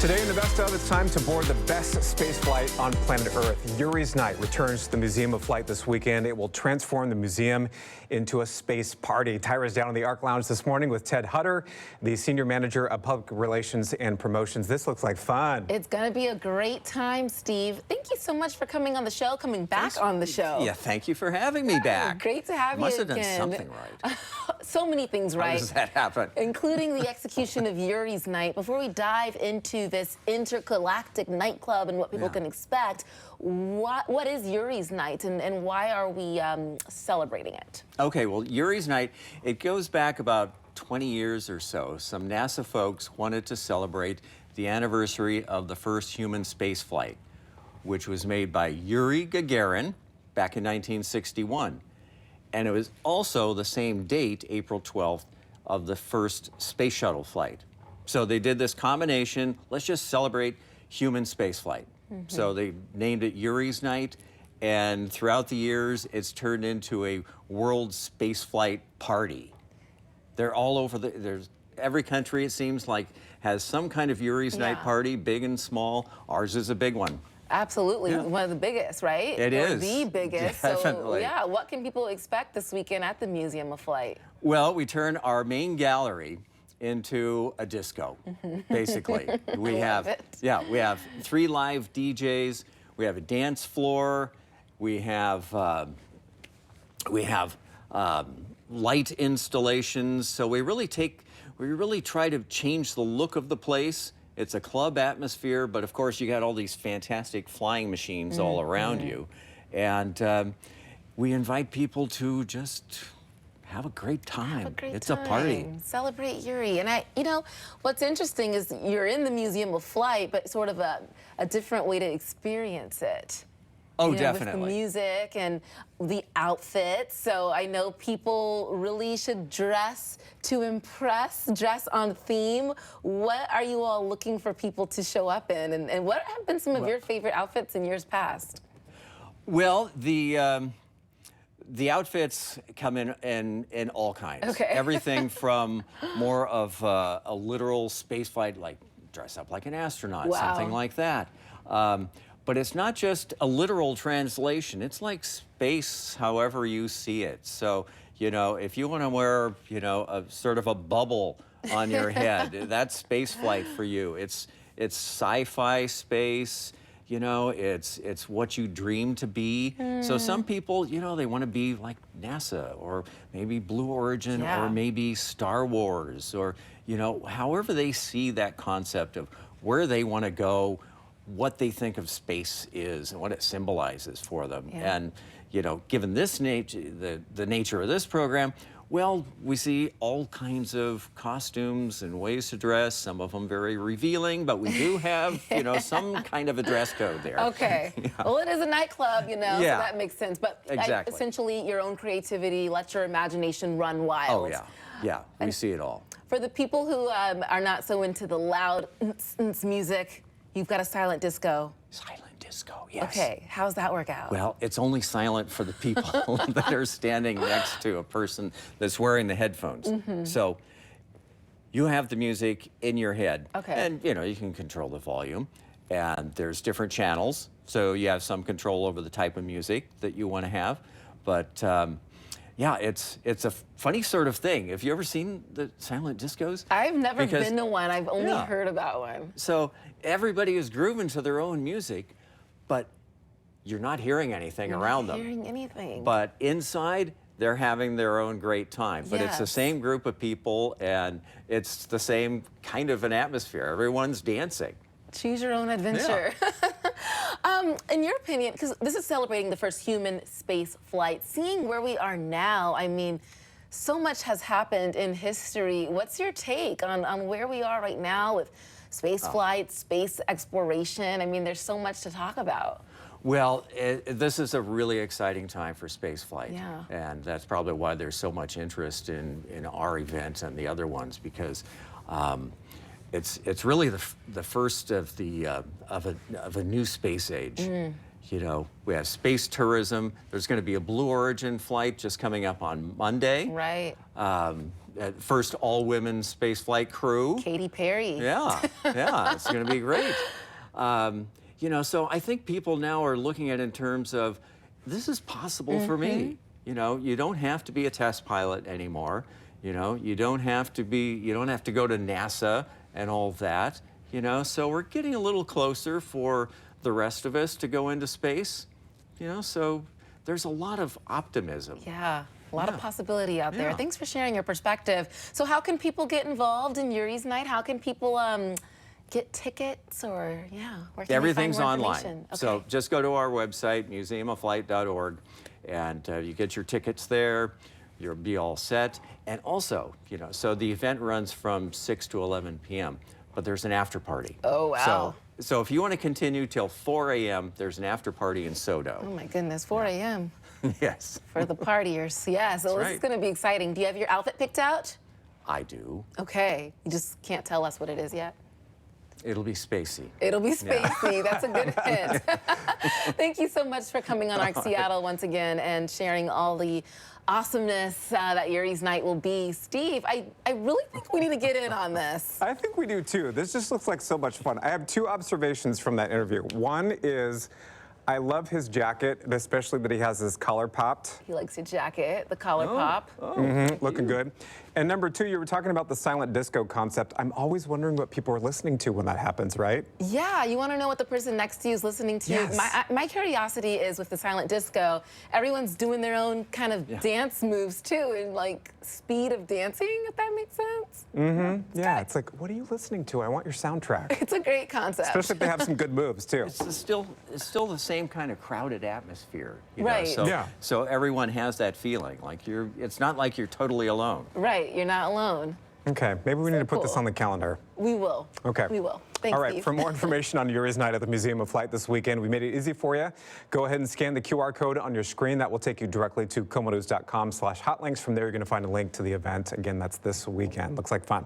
Today in the Best Of, it's time to board the best space flight on planet Earth. Yuri's Night returns to the Museum of Flight this weekend. It will transform the museum into a space party. Tyrah's down in the Arc Lounge this morning with Huetter, the Senior Manager of Public Relations and Promotions. This looks like fun. It's going to be a great time, Steve. Thank you so much for coming on the show, coming back on the show. Yeah, thank you for having me back. Great to have you again. Must have done something right. So many things right. How does that happen? Including the execution of Yuri's Night. Before we dive into this intergalactic nightclub and what people can expect, what is Yuri's Night and why are we celebrating it? Okay, well, Yuri's Night, it goes back about 20 years or so. Some NASA folks wanted to celebrate the anniversary of the first human space flight, which was made by Yuri Gagarin back in 1961. And it was also the same date, April 12th, of the first space shuttle flight. So they did this combination, let's just celebrate human space flight. So they named it Yuri's Night, and throughout the years, it's turned into a world space flight party. They're all over there's every country, it seems like, has some kind of Yuri's Night party, big and small. Ours is a big one. Absolutely, one of the biggest, right? It is. The biggest. Definitely. So, yeah, what can people expect this weekend at the Museum of Flight? Well, we turn our main gallery into a disco, basically. We have 3 live DJs. We have a dance floor. We have light installations. So we really try to change the look of the place. It's a club atmosphere, but of course you got all these fantastic flying machines all around you. And we invite people to just have a great time. It's a party. Celebrate Yuri. And you know, what's interesting is you're in the Museum of Flight, but sort of a different way to experience it. Oh, With definitely. the music and the outfits. So I know people really should dress to impress, dress on theme. What are you all looking for people to show up in? And what have been some of your favorite outfits in years past? Well, the outfits come in all kinds. Okay. Everything from more of a literal space flight, like dress up like an astronaut, something like that. But it's not just a literal translation. It's like space however you see it. So, you know, if you want to wear, you know, a sort of a bubble on your head, that's space flight for you. It's sci-fi space. You know, it's what you dream to be. So some people, you know, they want to be like NASA or maybe Blue Origin or maybe Star Wars or, you know, however they see that concept of where they want to go, what they think of space is and what it symbolizes for them. And, you know, given this nature, the nature of this program, well, we see all kinds of costumes and ways to dress, some of them very revealing, but we do have, you know, some kind of a dress code there. Okay. Well, it is a nightclub, you know, so that makes sense. But essentially, your own creativity, let your imagination run wild. Oh, yeah. Yeah, we see it all. For the people who are not so into the loud music, you've got a silent disco. Silent disco, yes. Okay, how's that work out? Well, it's only silent for the people that are standing next to a person that's wearing the headphones. So you have the music in your head. And, you know, you can control the volume. And there's different channels. So you have some control over the type of music that you want to have. But, yeah, it's a funny sort of thing. Have you ever seen the silent discos? I've never been to one. I've only heard about one. So everybody is grooving to their own music, but you're not hearing anything around them. Hearing anything. But inside, they're having their own great time. But it's the same group of people, and it's the same kind of an atmosphere. Everyone's dancing. Choose your own adventure. In your opinion, because this is celebrating the first human space flight, seeing where we are now, I mean, so much has happened in history. What's your take on where we are right now with space flight, space exploration? I mean, there's so much to talk about. Well, this is a really exciting time for space flight. And that's probably why there's so much interest in our event and the other ones, because it's really the first of a new space age. You know, we have space tourism. There's going to be a Blue Origin flight just coming up on Monday. Right. First all-women space flight crew. Katy Perry. Yeah, yeah, it's going to be great. You know, so I think people now are looking at it in terms of, this is possible for me. You know, you don't have to be a test pilot anymore. You know, you don't have to go to NASA and all that. You know, so we're getting a little closer for the rest of us to go into space. You know, so there's a lot of optimism. Yeah. A lot of possibility out there. Yeah. Thanks for sharing your perspective. So how can people get involved in Yuri's Night? How can people get tickets or, where can Everything's they find more online. information? Okay. So just go to our website, museumofflight.org, and you get your tickets there. You'll be all set. And also, you know, so the event runs from 6 to 11 p.m., but there's an after party. Oh, wow. So if you want to continue till 4 a.m., there's an after party in Sodo. Oh my goodness, 4 a.m. Yes. for the partiers. Yeah, so this is going to be exciting. Do you have your outfit picked out? I do. Okay. You just can't tell us what it is yet. It'll be spacey. It'll be spacey. That's a good hint. Thank you so much for coming on ARC Seattle once again and sharing all the awesomeness that Yuri's Night will be. Steve, I really think we need to get in on this. I think we do too. This just looks like so much fun. I have two observations from that interview. One is, I love his jacket, and especially that he has his collar popped. He likes your jacket, the collar pop. Looking good. And number two, you were talking about the silent disco concept. I'm always wondering what people are listening to when that happens, right? Yeah, you want to know what the person next to you is listening to. Yes. My curiosity is with the silent disco, everyone's doing their own kind of dance moves too, and like speed of dancing, if that makes sense. Yeah, it's like, what are you listening to? I want your soundtrack. It's a great concept. Especially if they have some good moves too. It's still the same kind of crowded atmosphere, you know? Right. So, so everyone has that feeling, like it's not like you're totally alone. Right, you're not alone. Okay, maybe we need to put this cool. on the calendar. We will. Okay. We will. Thanks, All right, Steve. for more information on Yuri's Night at the Museum of Flight this weekend, we made it easy for you. Go ahead and scan the QR code on your screen. That will take you directly to komonews.com/hotlinks. From there, you're going to find a link to the event. Again, that's this weekend. Looks like fun.